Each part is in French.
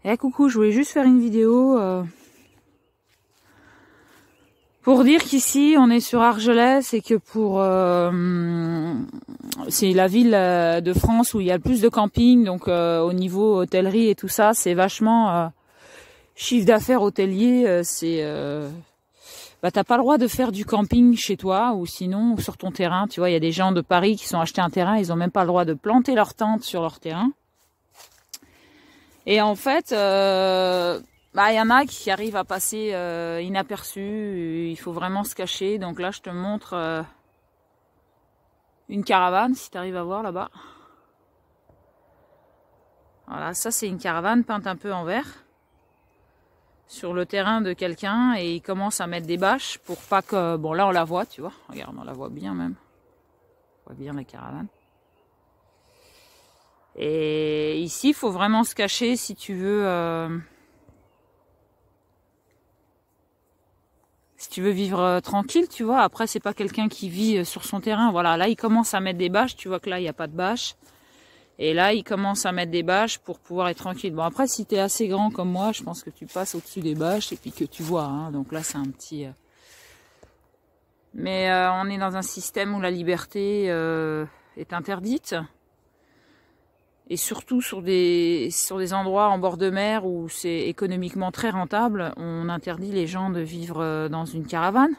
Eh coucou, je voulais juste faire une vidéo pour dire qu'ici on est sur Argelès et que c'est la ville de France où il y a le plus de camping, donc au niveau hôtellerie et tout ça, c'est vachement chiffre d'affaires hôtelier, t'as pas le droit de faire du camping chez toi ou sinon sur ton terrain. Tu vois, il y a des gens de Paris qui sont achetés un terrain, ils ont même pas le droit de planter leur tente sur leur terrain. Et en fait, y en a qui arrivent à passer inaperçus. Il faut vraiment se cacher. Donc là, je te montre une caravane, si tu arrives à voir là-bas. Voilà, ça c'est une caravane peinte un peu en vert sur le terrain de quelqu'un et il commence à mettre des bâches pour pas que... Bon, là on la voit, tu vois. Regarde, on la voit bien même. On voit bien la caravane. Et ici, il faut vraiment se cacher si tu veux vivre tranquille, tu vois. Après, c'est pas quelqu'un qui vit sur son terrain. Voilà, là, il commence à mettre des bâches. Tu vois que là, il n'y a pas de bâches. Et là, il commence à mettre des bâches pour pouvoir être tranquille. Bon, après, si tu es assez grand comme moi, je pense que tu passes au-dessus des bâches et puis que tu vois. Hein. Donc là, c'est un petit... Mais on est dans un système où la liberté est interdite. Et surtout sur des endroits en bord de mer où c'est économiquement très rentable, on interdit les gens de vivre dans une caravane.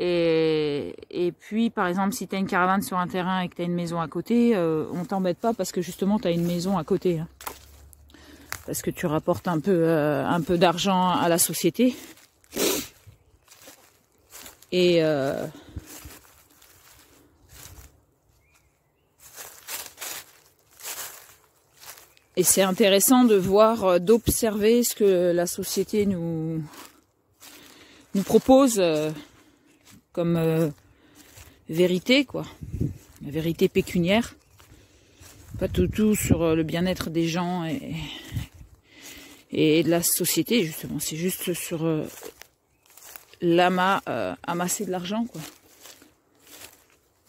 Et puis, par exemple, si tu as une caravane sur un terrain et que tu as une maison à côté, on t'embête pas parce que justement, tu as une maison à côté. Hein. Parce que tu rapportes un peu d'argent à la société. Et c'est intéressant de voir, d'observer ce que la société nous propose comme vérité, quoi. La vérité pécuniaire. Pas tout sur le bien-être des gens et de la société, justement. C'est juste sur l'amas, amasser de l'argent, quoi.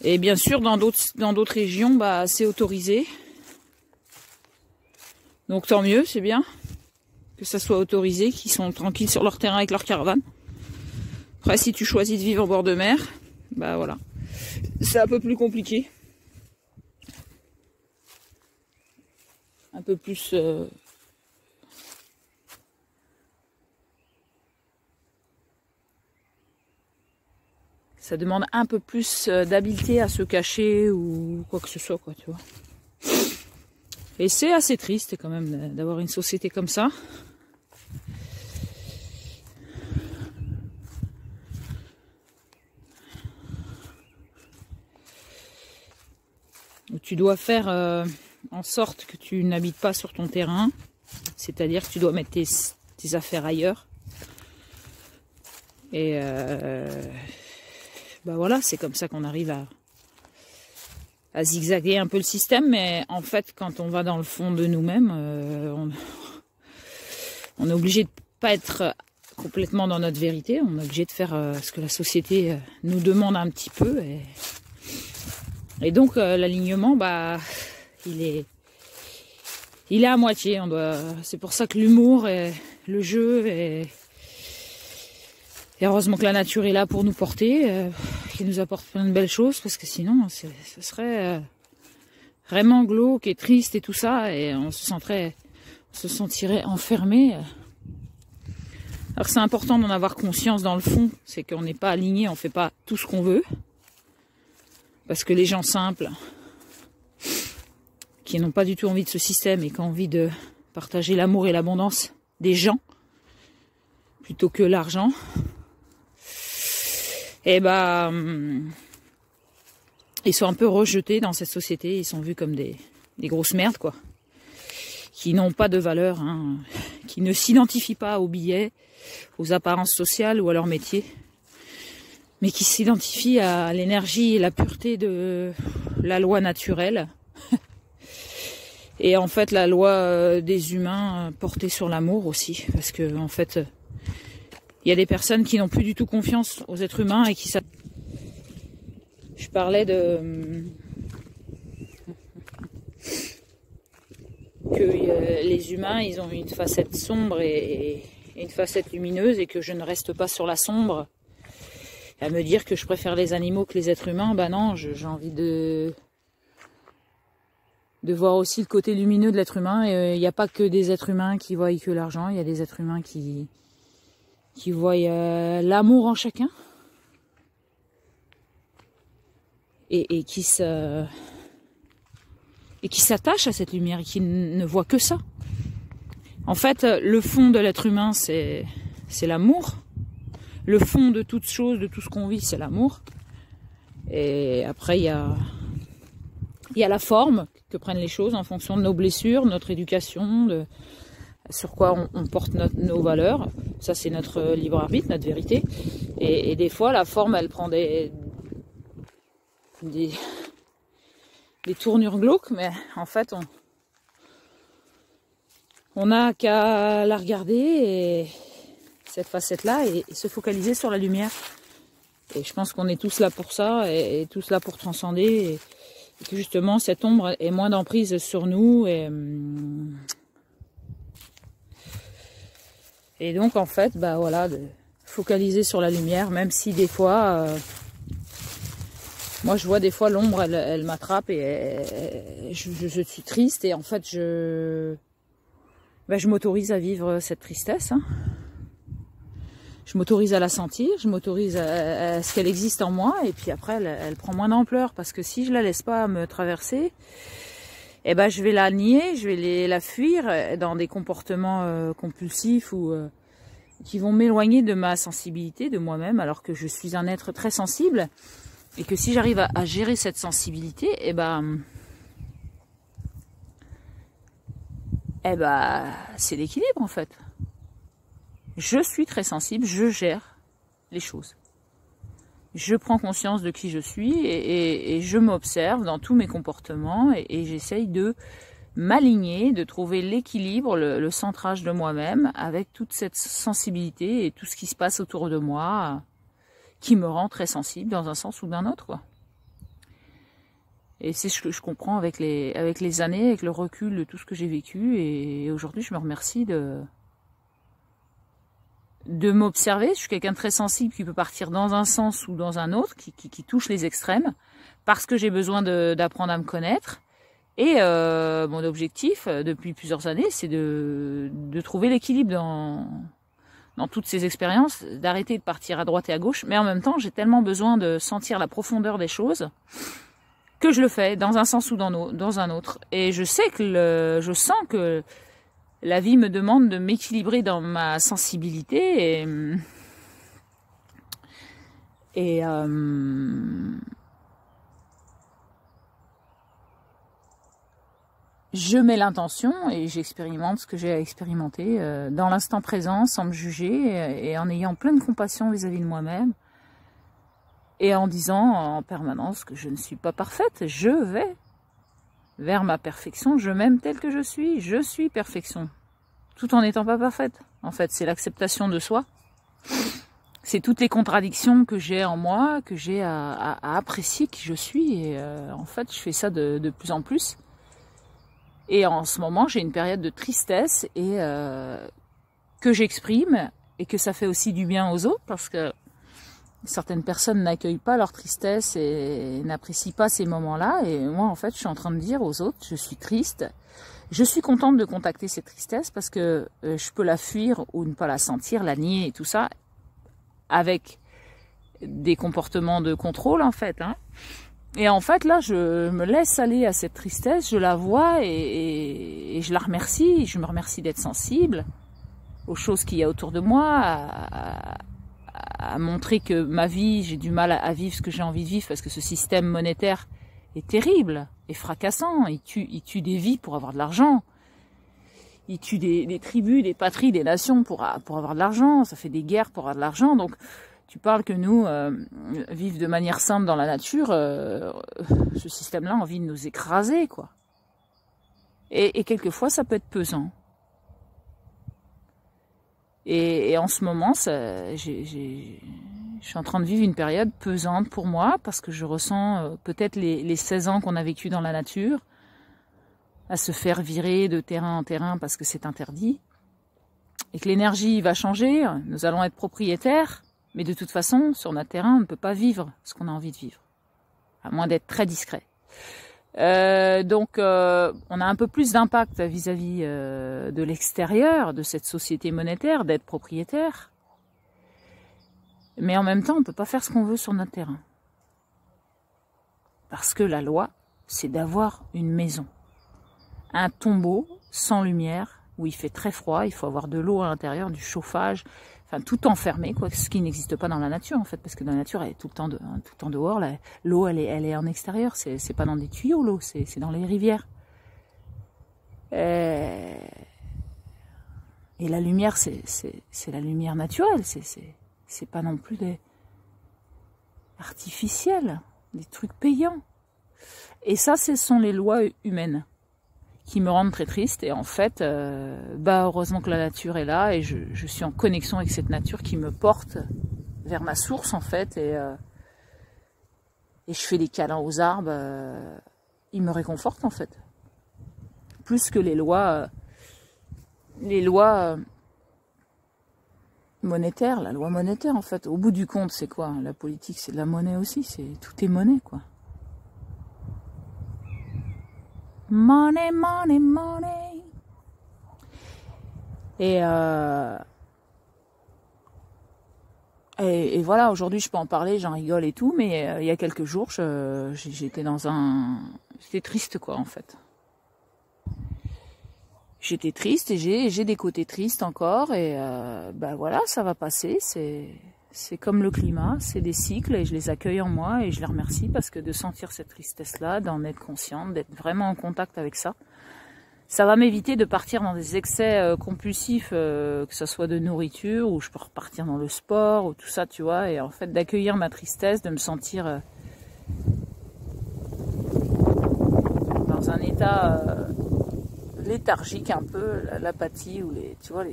Et bien sûr, dans d'autres régions, c'est autorisé. Donc tant mieux, c'est bien que ça soit autorisé, qu'ils sont tranquilles sur leur terrain avec leur caravane. Après, si tu choisis de vivre au bord de mer, voilà. C'est un peu plus compliqué. Un peu plus... Ça demande un peu plus d'habileté à se cacher ou quoi que ce soit, quoi, tu vois. Et c'est assez triste quand même d'avoir une société comme ça. Où tu dois faire en sorte que tu n'habites pas sur ton terrain. C'est-à-dire que tu dois mettre tes affaires ailleurs. Et voilà, c'est comme ça qu'on arrive à zigzaguer un peu le système, mais en fait, quand on va dans le fond de nous-mêmes, on est obligé de pas être complètement dans notre vérité, on est obligé de faire ce que la société nous demande un petit peu, et donc l'alignement, il est à moitié. C'est pour ça que l'humour et le jeu et heureusement que la nature est là pour nous porter, qui nous apporte plein de belles choses, parce que sinon, ce serait vraiment glauque et triste et tout ça, et on se sentirait enfermé. Alors c'est important d'en avoir conscience dans le fond, c'est qu'on n'est pas aligné, on fait pas tout ce qu'on veut, parce que les gens simples, qui n'ont pas du tout envie de ce système et qui ont envie de partager l'amour et l'abondance des gens, plutôt que l'argent, ils sont un peu rejetés dans cette société, ils sont vus comme des grosses merdes, quoi, qui n'ont pas de valeur, hein, qui ne s'identifient pas aux billets, aux apparences sociales ou à leur métier, mais qui s'identifient à l'énergie et la pureté de la loi naturelle, et en fait la loi des humains portée sur l'amour aussi, parce que en fait... Il y a des personnes qui n'ont plus du tout confiance aux êtres humains et qui savent. Je parlais que que les humains, ils ont une facette sombre et une facette lumineuse, et que je ne reste pas sur la sombre. À me dire que je préfère les animaux que les êtres humains, ben non, j'ai envie de voir aussi le côté lumineux de l'être humain. Il n'y a pas que des êtres humains qui voient que l'argent, il y a des êtres humains qui voient l'amour en chacun. Et qui s'attachent à cette lumière et qui ne voient que ça. En fait, le fond de l'être humain, c'est l'amour. Le fond de toute chose, de tout ce qu'on vit, c'est l'amour. Et après, il y a la forme que prennent les choses en fonction de nos blessures, notre éducation, sur quoi on porte nos valeurs. Ça, c'est notre libre arbitre, notre vérité. Et des fois, la forme, elle prend des tournures glauques, mais en fait, on n'a qu'à la regarder, et cette facette-là, et se focaliser sur la lumière. Et je pense qu'on est tous là pour ça, et tous là pour transcender, et que justement cette ombre ait moins d'emprise sur nous. Et donc en fait, bah voilà, de focaliser sur la lumière, même si des fois, moi je vois des fois l'ombre, elle m'attrape, et je suis triste, et en fait je m'autorise à vivre cette tristesse. Je m'autorise à la sentir, je m'autorise à ce qu'elle existe en moi, et puis après elle prend moins d'ampleur, parce que si je la laisse pas me traverser, eh ben je vais la nier, je vais la fuir dans des comportements compulsifs ou qui vont m'éloigner de ma sensibilité, de moi-même, alors que je suis un être très sensible, et que si j'arrive à gérer cette sensibilité, eh ben c'est l'équilibre en fait. Je suis très sensible, je gère les choses. Je prends conscience de qui je suis, et je m'observe dans tous mes comportements, et j'essaye de m'aligner, de trouver l'équilibre, le centrage de moi-même avec toute cette sensibilité et tout ce qui se passe autour de moi qui me rend très sensible dans un sens ou d'un autre, quoi. Et c'est ce que je comprends avec les années, avec le recul de tout ce que j'ai vécu, et aujourd'hui je me remercie de m'observer. Je suis quelqu'un de très sensible qui peut partir dans un sens ou dans un autre, qui touche les extrêmes, parce que j'ai besoin d'apprendre à me connaître. Et mon objectif depuis plusieurs années, c'est de trouver l'équilibre dans toutes ces expériences, d'arrêter de partir à droite et à gauche, mais en même temps j'ai tellement besoin de sentir la profondeur des choses que je le fais dans un sens ou dans un autre. Et je sens que la vie me demande de m'équilibrer dans ma sensibilité, et je mets l'intention et j'expérimente ce que j'ai à expérimenter dans l'instant présent, sans me juger, et en ayant pleine compassion vis-à-vis de moi-même, et en disant en permanence que je ne suis pas parfaite. Je vais vers ma perfection, je m'aime telle que je suis perfection, tout en n'étant pas parfaite. En fait, c'est l'acceptation de soi, c'est toutes les contradictions que j'ai en moi, que j'ai à apprécier qui je suis, et en fait je fais ça de plus en plus. Et en ce moment j'ai une période de tristesse, et que j'exprime, et que ça fait aussi du bien aux autres, parce que certaines personnes n'accueillent pas leur tristesse et n'apprécient pas ces moments-là. Et moi, en fait, je suis en train de dire aux autres, je suis triste. Je suis contente de contacter cette tristesse, parce que je peux la fuir ou ne pas la sentir, la nier et tout ça, avec des comportements de contrôle, en fait. Et en fait, là, je me laisse aller à cette tristesse, je la vois, et je la remercie. Je me remercie d'être sensible aux choses qu'il y a autour de moi, à montrer que ma vie, j'ai du mal à vivre ce que j'ai envie de vivre, parce que ce système monétaire est terrible et fracassant. Il tue des vies pour avoir de l'argent. Il tue des tribus, des patries, des nations pour avoir de l'argent. Ça fait des guerres pour avoir de l'argent. Donc, tu parles que nous, vivons de manière simple dans la nature, ce système-là a envie de nous écraser, quoi. Et quelquefois, ça peut être pesant. Et en ce moment, je suis en train de vivre une période pesante pour moi, parce que je ressens peut-être les 16 ans qu'on a vécu dans la nature, à se faire virer de terrain en terrain parce que c'est interdit, et que l'énergie va changer, nous allons être propriétaires, mais de toute façon, sur notre terrain, on ne peut pas vivre ce qu'on a envie de vivre, à moins d'être très discret. Donc, on a un peu plus d'impact vis-à-vis de l'extérieur, de cette société monétaire, d'être propriétaire. Mais en même temps, on ne peut pas faire ce qu'on veut sur notre terrain. Parce que la loi, c'est d'avoir une maison. Un tombeau sans lumière, où il fait très froid, il faut avoir de l'eau à l'intérieur, du chauffage, enfin tout enfermé, quoi, ce qui n'existe pas dans la nature en fait, parce que dans la nature, elle est tout le temps dehors, l'eau elle est en extérieur, c'est pas dans des tuyaux l'eau, c'est dans les rivières. Et la lumière, c'est la lumière naturelle, c'est pas non plus des artificiels, des trucs payants. Et ça, ce sont les lois humaines qui me rendent très triste. Et en fait, heureusement que la nature est là et je suis en connexion avec cette nature qui me porte vers ma source en fait. Et je fais des câlins aux arbres. Ils me réconfortent en fait. Plus que les lois monétaires. La loi monétaire en fait. Au bout du compte, c'est quoi? La politique, c'est de la monnaie aussi. Tout est monnaie quoi. Money, money, money. Et voilà, aujourd'hui je peux en parler, j'en rigole et tout, mais il y a quelques jours, j'étais j'étais triste quoi en fait. J'étais triste et j'ai des côtés tristes encore et voilà, ça va passer, c'est comme le climat, c'est des cycles et je les accueille en moi et je les remercie parce que de sentir cette tristesse-là, d'en être consciente, d'être vraiment en contact avec ça, ça va m'éviter de partir dans des excès compulsifs, que ce soit de nourriture ou je peux repartir dans le sport ou tout ça, tu vois, et en fait d'accueillir ma tristesse, de me sentir dans un état léthargique un peu, l'apathie ou tu vois,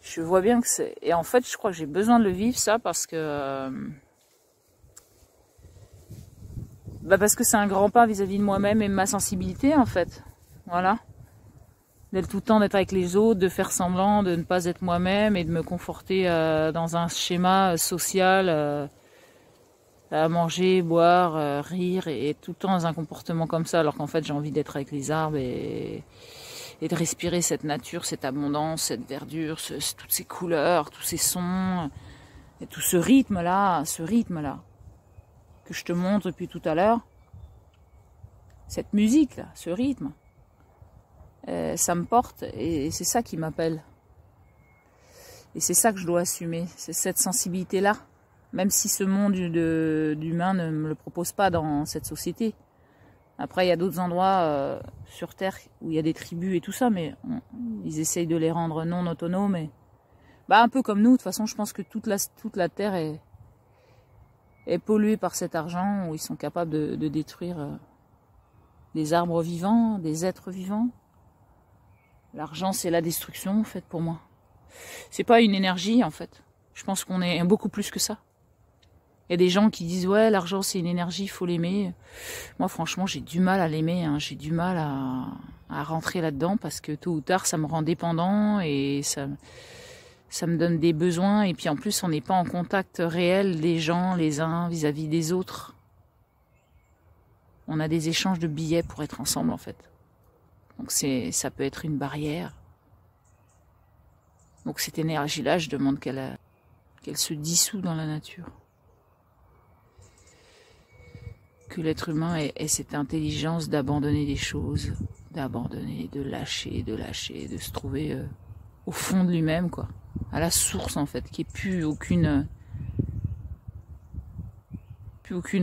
je vois bien que c'est... Et en fait, je crois que j'ai besoin de le vivre, ça, parce que... parce que c'est un grand pas vis-à-vis de moi-même et de ma sensibilité, en fait. Voilà. D'être tout le temps d'être avec les autres, de faire semblant, de ne pas être moi-même et de me conforter dans un schéma social, à manger, boire, rire et tout le temps dans un comportement comme ça, alors qu'en fait, j'ai envie d'être avec les arbres et de respirer cette nature, cette abondance, cette verdure, toutes ces couleurs, tous ces sons, et tout ce rythme-là, que je te montre depuis tout à l'heure, cette musique-là, ce rythme, ça me porte, et c'est ça qui m'appelle. Et c'est ça que je dois assumer, c'est cette sensibilité-là, même si ce monde d'humain ne me le propose pas dans cette société. Après, il y a d'autres endroits sur Terre où il y a des tribus et tout ça, mais ils essayent de les rendre non autonomes. Et, un peu comme nous, de toute façon, je pense que toute la Terre est polluée par cet argent, où ils sont capables de détruire des arbres vivants, des êtres vivants. L'argent, c'est la destruction, en fait, pour moi. C'est pas une énergie, en fait. Je pense qu'on est beaucoup plus que ça. Il y a des gens qui disent ouais, l'argent c'est une énergie, il faut l'aimer. Moi franchement j'ai du mal à l'aimer, hein. J'ai du mal à rentrer là-dedans parce que tôt ou tard ça me rend dépendant et ça me donne des besoins et puis en plus on n'est pas en contact réel des gens les uns vis-à-vis des autres. On a des échanges de billets pour être ensemble en fait. Donc ça peut être une barrière. Donc cette énergie-là, je demande qu'elle se dissout dans la nature. Que l'être humain ait cette intelligence d'abandonner des choses, d'abandonner, de lâcher, de se trouver au fond de lui-même, quoi, à la source en fait, qu'il n'y ait plus aucune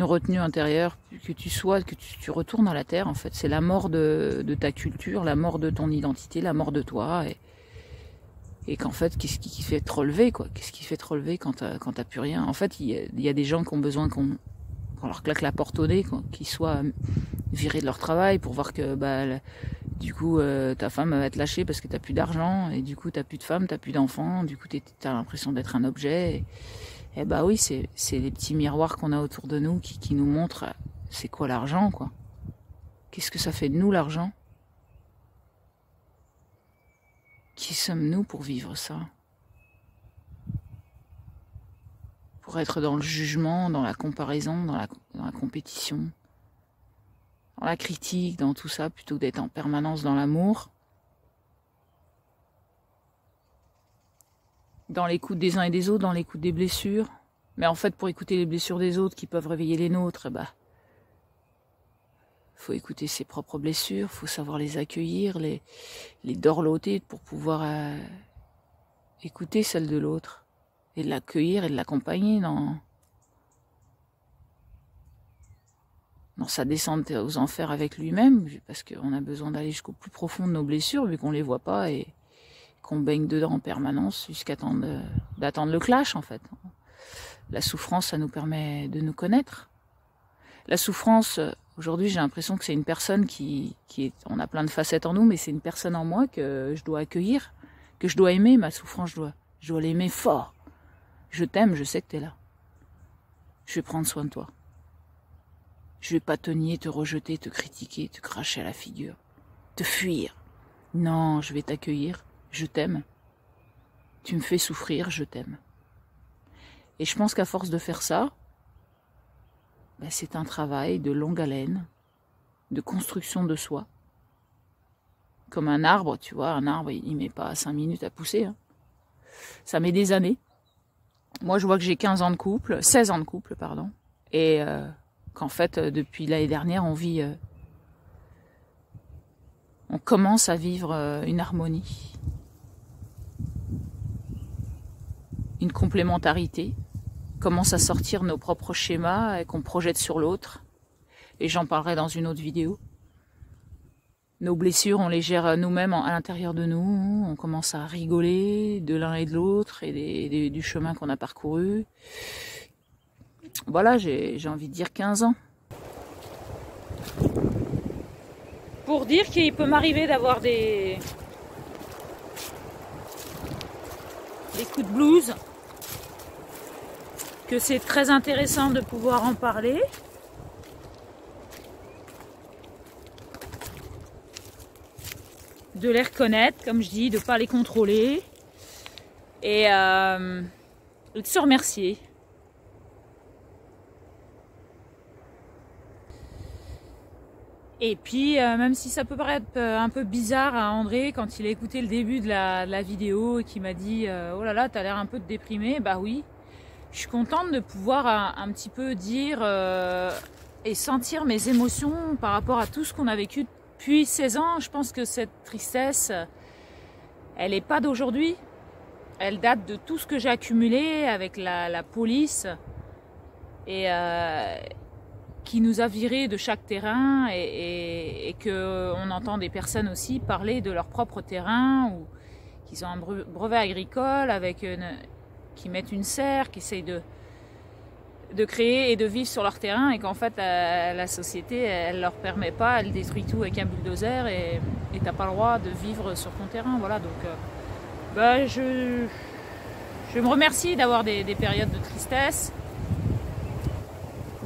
retenue intérieure, que tu retournes à la terre en fait. C'est la mort de ta culture, la mort de ton identité, la mort de toi, et qu'en fait, qu'est-ce qui fait te relever, quoi? Qu'est-ce qui fait te relever quand t'as plus rien? En fait, il y a des gens qui ont besoin qu'on leur claque la porte au nez, qu'ils soient virés de leur travail pour voir que du coup ta femme va te lâcher parce que t'as plus d'argent et du coup t'as plus de femme, t'as plus d'enfants, du coup t'as l'impression d'être un objet et oui, c'est les petits miroirs qu'on a autour de nous qui nous montrent c'est quoi l'argent, quoi. Qu'est-ce que ça fait de nous l'argent? Qui sommes-nous pour vivre ça? Pour être dans le jugement, dans la comparaison, dans la compétition, dans la critique, dans tout ça, plutôt que d'être en permanence dans l'amour, dans l'écoute des uns et des autres, dans l'écoute des blessures. Mais en fait, pour écouter les blessures des autres qui peuvent réveiller les nôtres, faut écouter ses propres blessures, faut savoir les accueillir, les dorloter pour pouvoir écouter celles de l'autre et de l'accueillir et de l'accompagner dans sa descente aux enfers avec lui-même, parce qu'on a besoin d'aller jusqu'au plus profond de nos blessures vu qu'on les voit pas et qu'on baigne dedans en permanence jusqu'à d'attendre le clash en fait. La souffrance, ça nous permet de nous connaître. La souffrance, aujourd'hui, j'ai l'impression que c'est une personne qui est... On a plein de facettes en nous, mais c'est une personne en moi que je dois accueillir, que je dois aimer. Ma souffrance, je dois l'aimer fort. Je t'aime, je sais que t'es là. Je vais prendre soin de toi. Je vais pas te nier, te rejeter, te critiquer, te cracher à la figure, te fuir. Non, je vais t'accueillir, je t'aime. Tu me fais souffrir, je t'aime. Et je pense qu'à force de faire ça, c'est un travail de longue haleine, de construction de soi. Comme un arbre, tu vois, un arbre, il met pas 5 minutes à pousser. Hein. Ça met des années. Moi, je vois que j'ai 16 ans de couple, pardon. Et qu'en fait, depuis l'année dernière, on commence à vivre une harmonie. Une complémentarité. Commence à sortir nos propres schémas et qu'on projette sur l'autre. Et j'en parlerai dans une autre vidéo. Nos blessures, on les gère nous-mêmes à l'intérieur de nous. On commence à rigoler de l'un et de l'autre et du chemin qu'on a parcouru. Voilà, j'ai envie de dire 15 ans. Pour dire qu'il peut m'arriver d'avoir des coups de blues. Que c'est très intéressant de pouvoir en parler. De les reconnaître, comme je dis, de ne pas les contrôler. Et de se remercier. Et puis, même si ça peut paraître un peu bizarre à André, quand il a écouté le début de la vidéo et qu'il m'a dit « Oh là là, t'as l'air un peu déprimé », bah oui. Je suis contente de pouvoir un petit peu dire et sentir mes émotions par rapport à tout ce qu'on a vécu depuis 16 ans. Je pense que cette tristesse, elle n'est pas d'aujourd'hui. Elle date de tout ce que j'ai accumulé avec la police et qui nous a virés de chaque terrain et qu'on entend des personnes aussi parler de leur propre terrain ou qu'ils ont un brevet agricole avec qui mettent une serre, qui essayent de créer et de vivre sur leur terrain et qu'en fait la société elle leur permet pas, elle détruit tout avec un bulldozer et t'as pas le droit de vivre sur ton terrain. Voilà, donc je me remercie d'avoir des périodes de tristesse,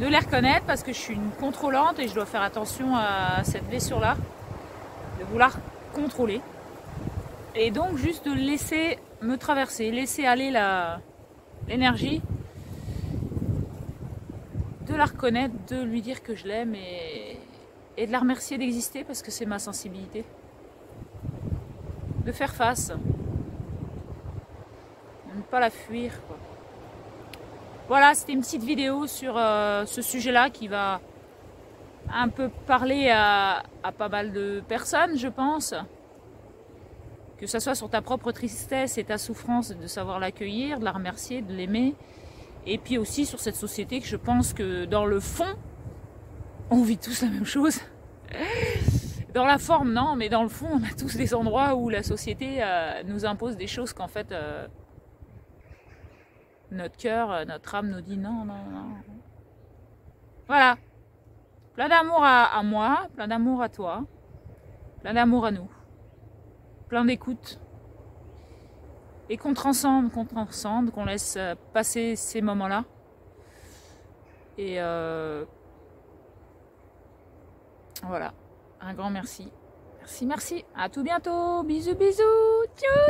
de les reconnaître parce que je suis une contrôlante et je dois faire attention à cette blessure là, de vouloir contrôler et donc juste de laisser me traverser, laisser aller l'énergie, de la reconnaître, de lui dire que je l'aime et de la remercier d'exister parce que c'est ma sensibilité. De faire face, de ne pas la fuir, quoi. Voilà, c'était une petite vidéo sur ce sujet-là qui va un peu parler à pas mal de personnes, je pense. Que ce soit sur ta propre tristesse et ta souffrance, de savoir l'accueillir, de la remercier, de l'aimer. Et puis aussi sur cette société que je pense que dans le fond, on vit tous la même chose. Dans la forme, non, mais dans le fond, on a tous des endroits où la société nous impose des choses qu'en fait, notre cœur, notre âme nous dit non, non, non. Voilà. Plein d'amour à moi, plein d'amour à toi, plein d'amour à nous. Plein d'écoute et qu'on transcende, qu'on laisse passer ces moments-là. Et voilà, un grand merci. Merci, merci. À tout bientôt. Bisous, bisous. Tchou.